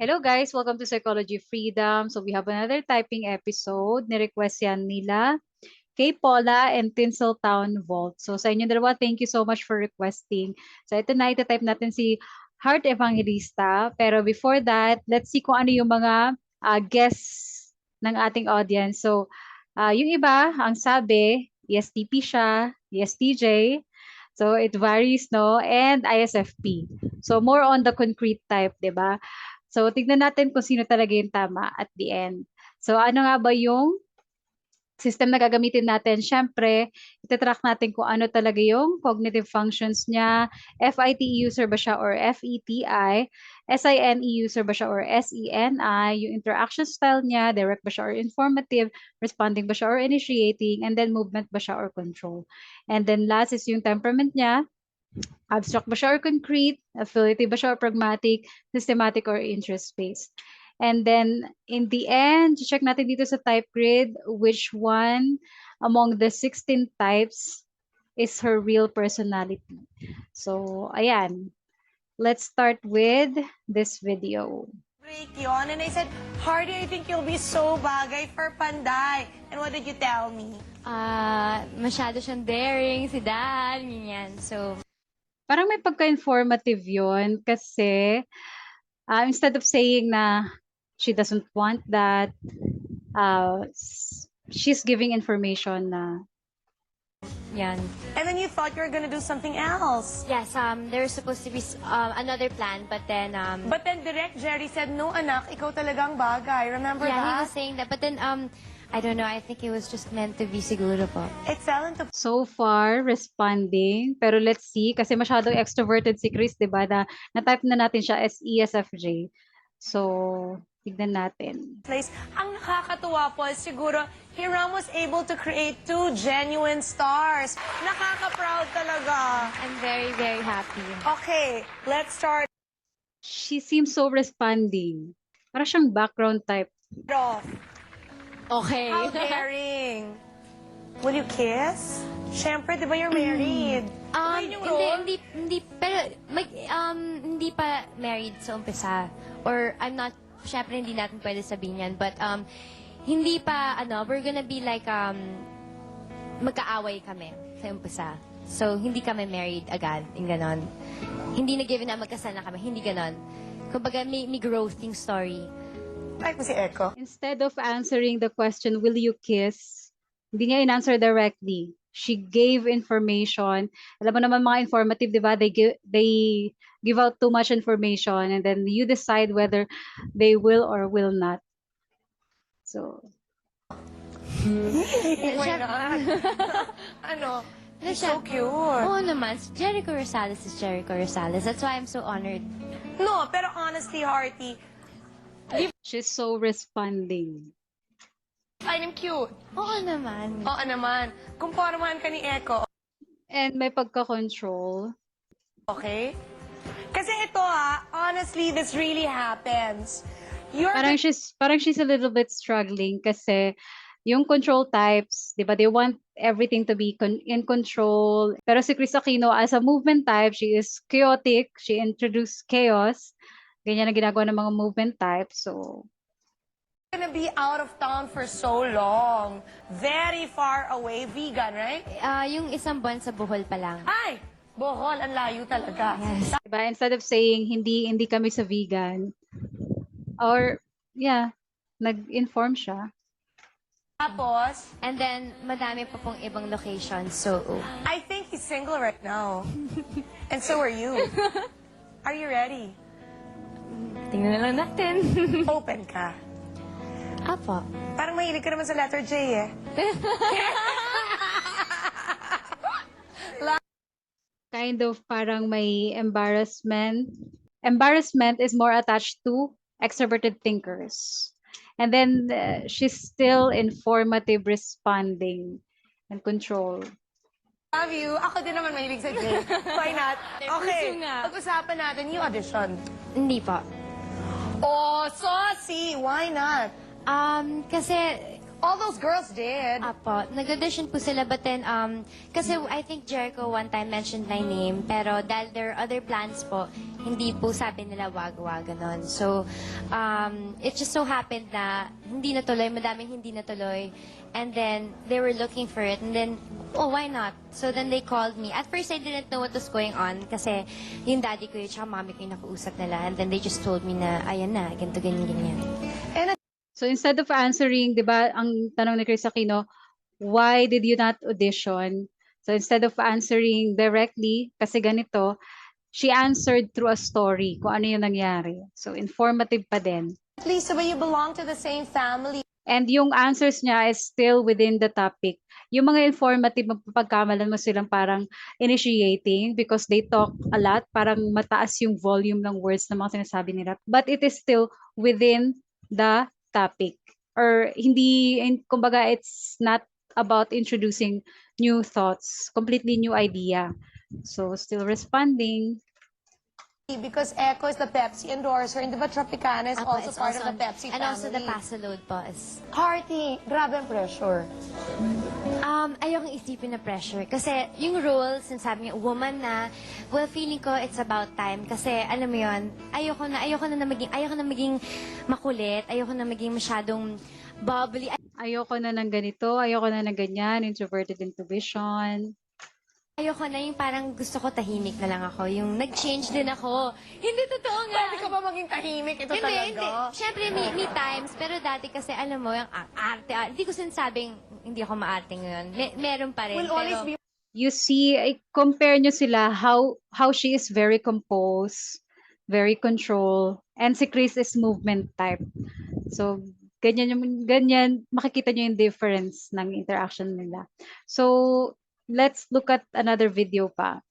Hello guys, welcome to Psychology Freedom. So we have another typing episode. Ni-request yan nila kay Paula and Tinseltown Vault. So sa inyo dalawa, thank you so much for requesting. So ito na, ito-type natin si Heart Evangelista. Pero before that, let's see kung ano yung mga guests ng ating audience. So yung iba, ang sabi, ESTP siya, ESTJ. So it varies, no? And ISFP. So more on the concrete type, di ba? So, tignan natin kung sino talaga yung tama at the end. So, ano nga ba yung system na gagamitin natin? Siyempre, itatrack natin kung ano talaga yung cognitive functions niya. FITE user ba siya or FETI? SINE user ba siya or SENI? Yung interaction style niya, direct ba siya or informative? Responding ba siya or initiating? And then movement ba siya or control? And then last is yung temperament niya. Abstract ba siya or concrete? Affiliative ba siya or pragmatic? Systematic or interest-based? And then, in the end, check natin dito sa type grid which one among the 16 types is her real personality. So, ayan. Let's start with this video. Break yun, and I said, Hardy, I think you'll be so bagay for Panday. And what did you tell me? Masyado siyang daring, si Dad, ganyan. So, Parang may pagka-informative yun kasi instead of saying na she doesn't want that, she's giving information na yan. And then you thought you were gonna do something else. Yes, there's supposed to be another plan, but then, But then Direct Jerry said, no anak, ikaw talagang bagay. Remember yeah, he that? was saying that. But then, I don't know, I think it was just meant to be siguro po. It fell into so far responding. Pero let's see, kasi masyadong extroverted si Chris, di ba? Na-type na natin siya as ESFJ. So, tignan natin. place. Ang nakakatuwa po is siguro, Hiram was able to create 2 genuine stars. Nakaka-proud talaga. I'm very, very happy. Okay, let's start She seems so responding. Para siyang background type. off. Okay. How daring. Will you kiss? Siyempre, di ba you're married? Yun yung role? hindi, pero, hindi pa married sa umpisa. Or, I'm not, syempre hindi natin pwede sabihin yan, but, hindi pa, we're gonna be like, magkaaway kami sa umpisa. So, hindi kami married agad, yung ganon. Hindi na given na magkasal na kami, hindi ganon. Kumbaga, may growth yung story. Like mo si Echo. Instead of answering the question, will you kiss? Hindi niya in-answer directly. She gave information. Alam mo naman mga informative, di ba? They give out too much information and then you decide whether they will or will not. So, Why not? Ano? He's so cute. Oo naman. Jericho Rosales is Jericho Rosales. That's why I'm so honored. No, pero honestly, Hearty, she's so responding. I'm cute. Oo naman. Oo naman. Kumpara man ka ni Echo, And may pagka-control. okay? Kasi ito honestly, this really happens. You're Parang she's a little bit struggling kasi yung control types, di ba, they want everything to be in control. Pero si Chris Aquino, as a movement type, she is chaotic. She introduced chaos. Ganyan na ginagawa ng mga movement types. So, gonna be out of town for so long. Very far away. Vegan, right? Yung isang buwan sa Bohol pa lang. Ay! Bohol, ang layo talaga. Yes. diba, instead of saying hindi kami sa vegan, or, yeah, nag-inform siya. Tapos, And then, madami pa pong ibang locations. So, I think he's single right now. And so are you. Are you ready? tingnan na lang natin. Open ka. Apo. Parang mahilig ka naman sa letter J eh. Kind of parang may embarrassment. Embarrassment is more attached to extroverted thinkers. And then she's still informative responding and control. Love you. Ako din naman mahilig sa J. Why not? Okay, Puso nga. pag-usapan natin yung audition. Hindi po. Oh, saucy! Why not? Kasi All those girls did. Apo, nag-audition po sila but then, kasi I think Jericho one time mentioned my name, pero dahil there are other plans po, hindi po sabi nila wag-wag, ganon. So, it just so happened na hindi natuloy, madaming hindi natuloy. And then, they were looking for it. And then, oh, why not? So then they called me. At first, I didn't know what was going on kasi yung daddy ko yun, tsaka mommy ko yung nakausap nila. And then they just told me na, ayan na, ganito, ganyan, ganyan. So instead of answering, 'di ba, ang tanong ni Chris Aquino, why did you not audition? So instead of answering directly, kasi ganito, she answered through a story kung ano yung nangyari. So informative pa din. At least the way you belong to the same family. And yung answers niya is still within the topic. Yung mga informative, mapapagkamalan mo silang parang initiating because they talk a lot, parang mataas yung volume ng words na mga sinasabi nila. But it is still within the topic. Or hindi, kumbaga, it's not about introducing new thoughts, completely new idea. So, still responding. Because Echo is the Pepsi endorser, and di ba Tropicana is Apo, also it's part of the Pepsi and family. also the Pasalode po is, Hearty, grabe ang pressure. ayokong isipin na pressure. Kasi yung role, sinasabi niya, woman na, well, feeling ko it's about time. Kasi, alam mo yun, ayoko na maging makulit, ayoko na maging masyadong bubbly. Ayoko na ng ganito, ayoko na ng ganyan, introverted intuition. Ayoko na yung parang gusto ko tahimik na lang ako. Yung nag-change din ako. Hindi totoo nga. Pwede ka ba maging tahimik? Ito Hindi, talaga. hindi. Siyempre, may times. Pero dati kasi, alam mo, yung arte. Hindi ko sinasabing hindi ako maarte ngayon. Meron pa rin. Will always Pero, be You see, compare nyo sila how she is very composed, very control, and si Chris is movement type. So, ganyan, makikita nyo yung difference ng interaction nila. So, let's look at another video pa.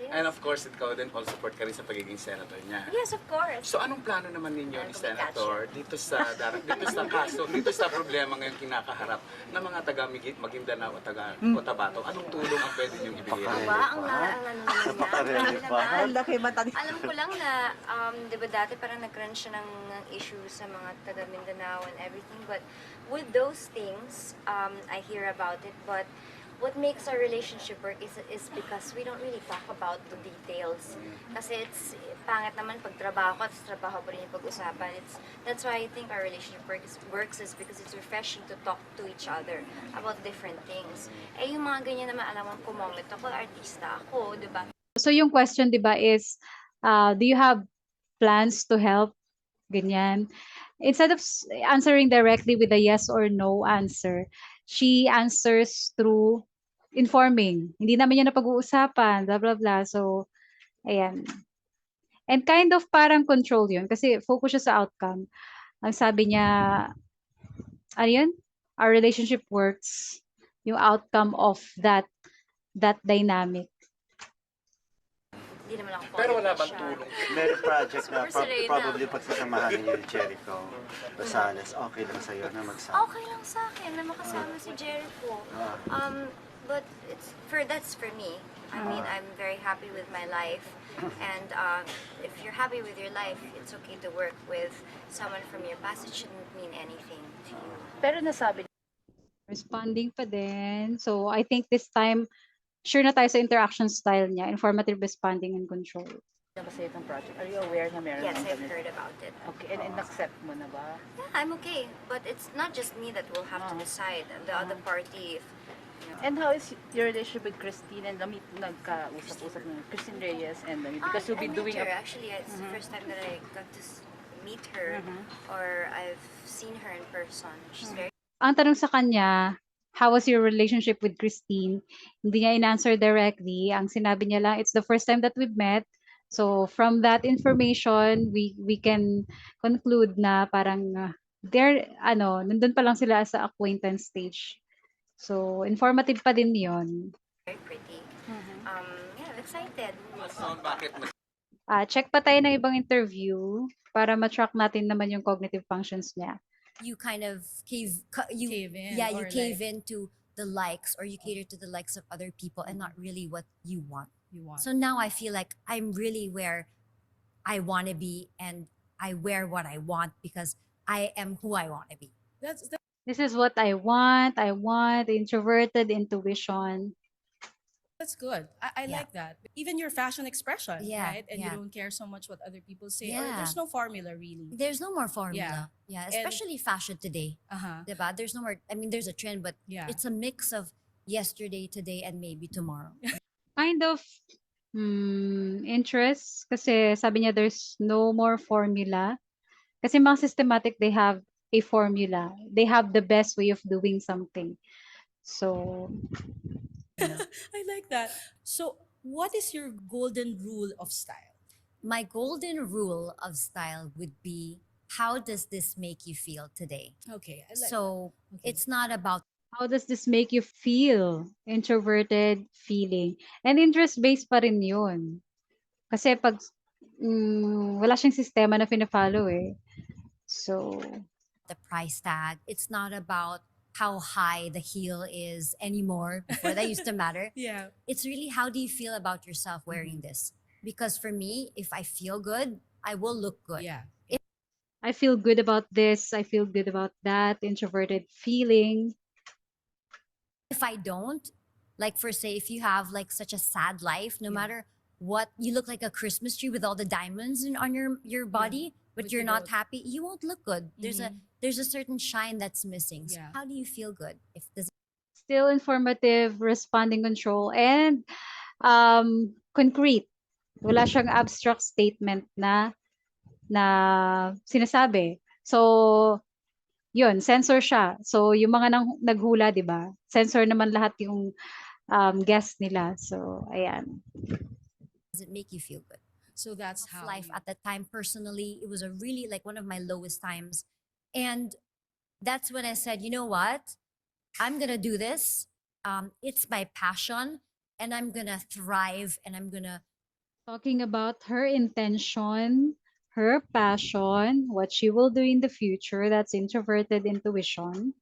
And of course, ikaw din all support ka rin sa pagiging senator niya. yes, of course. So anong plano naman ninyo ni Senator dito sa kaso, dito sa problema ngayon kinakaharap ng mga taga Maguindanao o taga Cotabato? Anong tulong ang pwede niyong ibigay? Ang laki mata ni... Alam ko lang na, di ba dati parang nagkaroon siya ng issues sa mga taga Mindanao and everything. But with those things, I hear about it. But what makes our relationship work is because we don't really talk about the details. Kasi it's pangit naman pag trabaho at trabaho pa rin yung pag-usapan. That's why I think our relationship works is because it's refreshing to talk to each other about different things. Eh yung mga ganyan naman, alam mo, kumomit ako, artista ako, di ba? So, yung question, di ba, is, do you have plans to help? Ganyan. Instead of answering directly with a yes or no answer, she answers through informing. Hindi naman yan na pag-uusapan, blah, blah, blah. So, ayan. And kind of parang control yun kasi focus siya sa outcome. Ang sabi niya, ano yun? Our relationship works. Yung outcome of that dynamic. Hindi naman ako Pero wala bang siya. tulong? May project na Serena. probably pagsasamahan niyo yung Jericho Rosales. Okay lang sa'yo na magsama. Okay lang sa akin na makasama si Jericho. But that's for me. I mean, I'm very happy with my life. And if you're happy with your life, it's okay to work with someone from your past. It shouldn't mean anything to you. Pero nasabi Responding pa din. So, I think this time, sure na tayo sa interaction style niya, informative responding and control. na ba sa itong project? Are you aware na meron Yes, ng I've ganito? heard about it. Okay, and accept mo na ba? Yeah, I'm okay. But it's not just me that will have to decide. The other party, if And how is your relationship with Christine and nagkausap-usap ng Christine Reyes and because you'll be I doing met her. a... Actually, it's the first time that I got to meet her or I've seen her in person. She's very Ang tanong sa kanya, how was your relationship with Christine? Hindi niya in-answer directly. Ang sinabi niya lang, it's the first time that we've met. So, from that information, we can conclude na parang nandun pa lang sila sa acquaintance stage. So, informative pa din yon. very pretty. Yeah, I'm excited. So, bakit mas Check pa tayo ng ibang interview para ma-track natin naman yung cognitive functions niya. You kind of cave in, you or cave into the likes, or you cater to the likes of other people and not really what you want. you want? So now I feel like I'm really where I want to be, and I wear what I want because I am who I want to be. That's This is what I want. I want introverted intuition. That's good. I Yeah. like that. Even your fashion expression, Yeah, right? And you yeah. don't care so much what other people say, or Yeah. there's no formula really. There's no more formula. Yeah, And especially fashion today. uh-huh. Diba? There's no more, I mean, there's a trend, but Yeah. it's a mix of yesterday, today, and maybe tomorrow. Kind of interest kasi sabi niya there's no more formula. Kasi mga systematic, they have a formula. They have the best way of doing something. So, I like that. So, what is your golden rule of style? My golden rule of style would be, how does this make you feel today? Okay, I like So that. Okay. it's not about how does this make you feel? Introverted feeling. And interest-based pa rin yun. Kasi pag wala siyang sistema na fina-follow eh. So, the price tag. It's not about how high the heel is anymore. Before that used to matter. Yeah. It's really, how do you feel about yourself wearing this? Because for me, if I feel good, I will look good. Yeah. I feel good about this. I feel good about that. Introverted feeling. If I don't, like for say, if you have like such a sad life, no Yeah. matter what, you look like a Christmas tree with all the diamonds on your body, but But you're you not don't. happy, you won't look good. There's a certain shine that's missing. So Yeah. how do you feel good if this Still informative, responding control, and concrete. Wala siyang abstract statement na sinasabi. So, yun, sensor siya. So, yung mga naghula, di ba? Sensor naman lahat yung guest nila. So, ayan. does it make you feel good? So that's Of how life you- at that time, personally, it was a really like one of my lowest times. And that's when I said, you know what? I'm gonna do this. It's my passion, and I'm gonna thrive, and I'm gonna Talking about her intention, her passion, what she will do in the future. That's introverted intuition.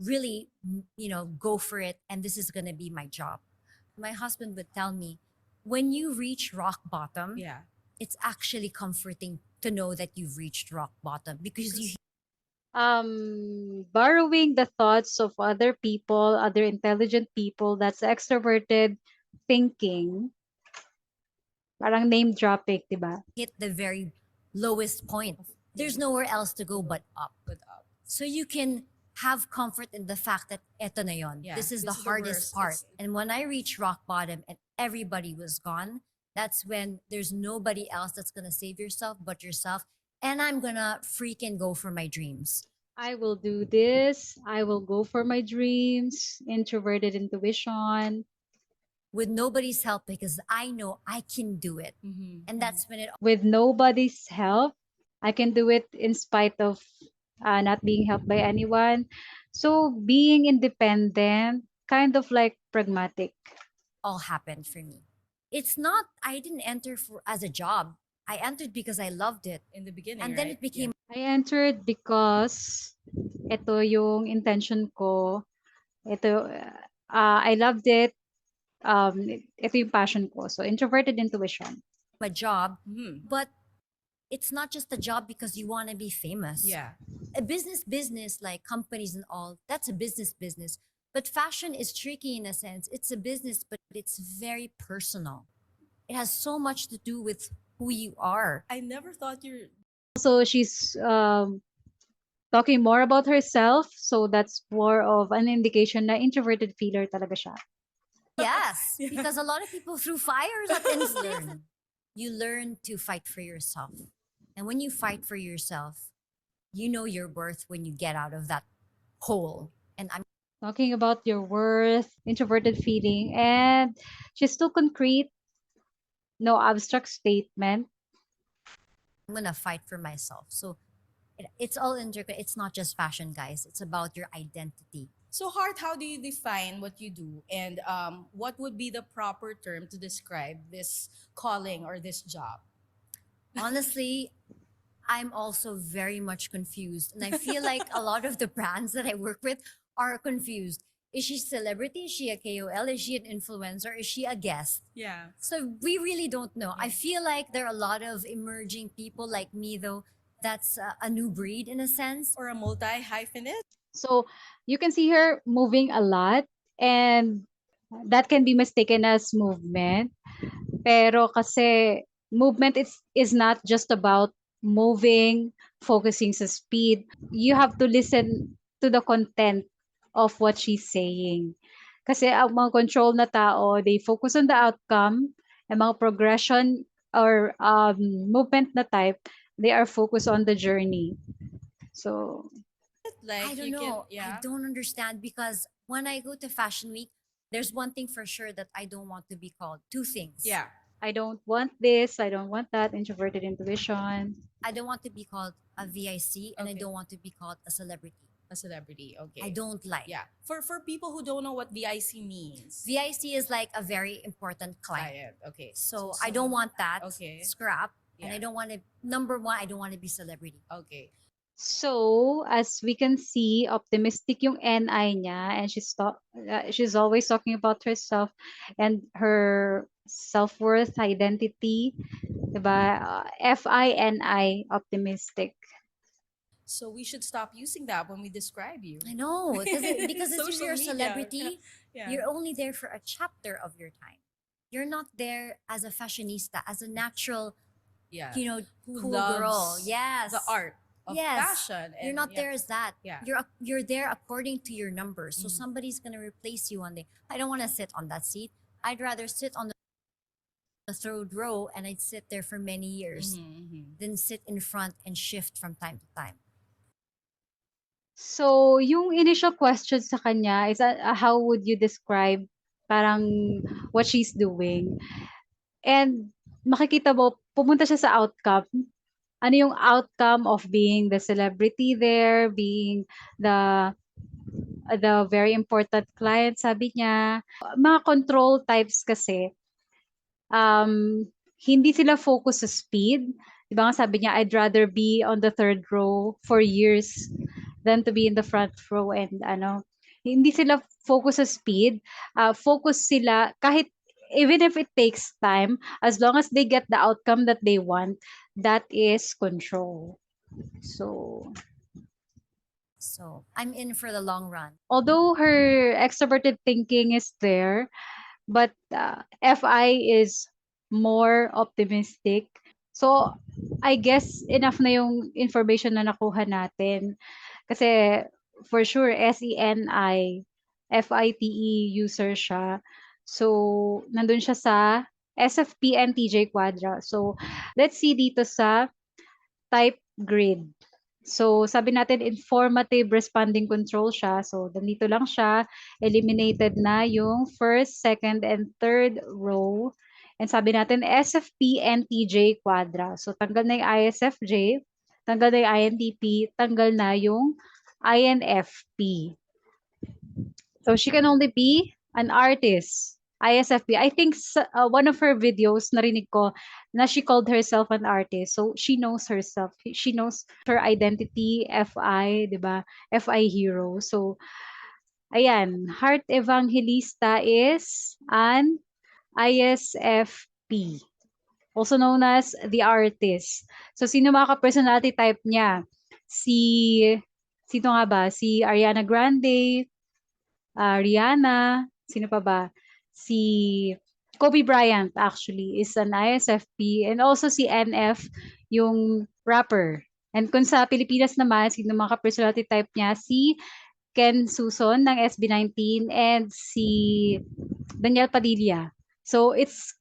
really, go for it, and this is gonna be my job. My husband would tell me, when you reach rock bottom, Yeah. it's actually comforting to know that you've reached rock bottom, because you Borrowing the thoughts of other people, other intelligent people, that's extroverted thinking. Parang name dropping, di ba? hit the very lowest point. There's nowhere else to go but up. But up. So you can have comfort in the fact that eto na yon. Yeah, This is the this is the hardest worst. part. It's- And when I reached rock bottom and everybody was gone, that's when there's nobody else that's gonna save yourself but yourself. And I'm gonna freaking go for my dreams. I will do this. I will go for my dreams. Introverted intuition. With nobody's help, because I know I can do it. Mhm. And that's when it With nobody's help, I can do it in spite of not being helped by anyone. So being independent, kind of like pragmatic. all happened for me. It's not, I didn't enter for as a job. I entered because I loved it. In the beginning, And then right? it became I entered because ito yung intention ko. Ito, I loved it. Ito yung passion ko. So, introverted intuition. a job, Mhm. but it's not just a job because you want to be famous. Yeah. A business, like companies and all, that's a business. But fashion is tricky in a sense. It's a business, but it's very personal. It has so much to do with who you are. I never thought you're Also, she's talking more about herself. So, that's more of an indication na introverted feeler talaga siya. Yes, because a lot of people threw fires at learn. You learn to fight for yourself. And when you fight for yourself, you know your worth when you get out of that hole. And I'm Talking about your worth, introverted feeling, and she's still concrete, no abstract statement. gonna fight for myself. So it's all intricate. It's not just fashion, guys. It's about your identity. So, Heart, how do you define what you do, and what would be the proper term to describe this calling or this job? Honestly, I'm also very much confused. And I feel like a lot of the brands that I work with are confused. Is she celebrity? Is she a KOL? Is she an influencer? Is she a guest? Yeah. So we really don't know. I feel like there are a lot of emerging people like me, though, that's a new breed in a sense. Or a multi-hyphenate? So you can see her moving a lot, and that can be mistaken as movement. Pero kasi movement is not just about moving, focusing sa speed. You have to listen to the content of what she's saying. Kasi ang mga control na tao, they focus on the outcome, and mga progression or movement na type, they are focused on the journey. So, Like I don't you can, know. yeah. I don't understand because when I go to Fashion Week, there's one thing for sure that I don't want to be called. Two things. Yeah. I don't want this, I don't want that, introverted intuition. I don't want to be called a VIC and I Okay. don't want to be called a celebrity. A celebrity, okay. I don't like. Yeah. For people who don't know what VIC means. VIC is like a very important client. Client, okay. So I don't want that. Okay. Scrap. And Yeah. I don't want to, number one, I don't want to be celebrity. Okay. So, as we can see, optimistic yung NI niya, and she's always talking about herself and her self-worth, identity, diba? FINI, optimistic. So we should stop using that when we describe you. I know. Because if Social you're a media. celebrity, Yeah. you're only there for a chapter of your time. You're not there as a fashionista, as a natural, Yeah. cool Who girl. loves Yes. the art of Yes. fashion. You're and not yeah. there as that. Yeah. You're there according to your numbers. So Mhm. somebody's gonna replace you one day. I don't want to sit on that seat. I'd rather sit on the third row and I'd sit there for many years than sit in front and shift from time to time. So, yung initial question sa kanya is, how would you describe parang what she's doing? And makikita mo, pumunta siya sa outcome. Ano yung outcome of being the celebrity there, being the very important client, sabi niya. Mga control types kasi, hindi sila focus sa speed. Di ba nga sabi niya, I'd rather be on the third row for years than to be in the front row, and hindi sila focus sa speed. Focus sila kahit even if it takes time, as long as they get the outcome that they want, that is control. So I'm in for the long run. although her extroverted thinking is there, but FI is more optimistic. So, I guess enough na yung information na nakuha natin. Kasi for sure, SENI, FITE user siya. So, nandun siya sa SFP and TJ Quadra. So, let's see dito sa type grid. So, sabi natin informative responding control siya. So, nandito lang siya. Eliminated na yung first, second, and third row. And sabi natin SFP and TJ quadra. So, tanggal na yung ISFJ, tanggal na yung INTP, tanggal na yung INFP. So, she can only be an artist. ISFP. I think one of her videos, narinig ko, na she called herself an artist. So, she knows herself. She knows her identity, FI, di ba? FI hero. So, ayan. Heart Evangelista is an ISFP. Also known as the artist. So, sino mga ka-personality type niya? Sino nga ba? Si Ariana Grande, Rihanna, sino pa ba? Si Kobe Bryant actually is an ISFP, and also si NF, yung rapper. And kung sa Pilipinas naman, sino mga personality type niya? Si Ken Suson ng SB19 and si Daniel Padilla. So it's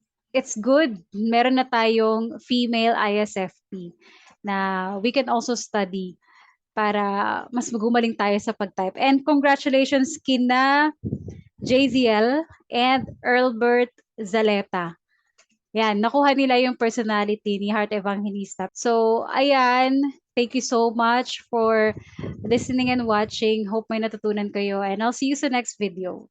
good. Meron na tayong female ISFP na we can also study para mas magumaling tayo sa pag-type. And congratulations kina JZL and Earlbert Zaleta. Yan, nakuha nila yung personality ni Heart Evangelista. So, ayan, thank you so much for listening and watching. Hope may natutunan kayo, and I'll see you sa next video.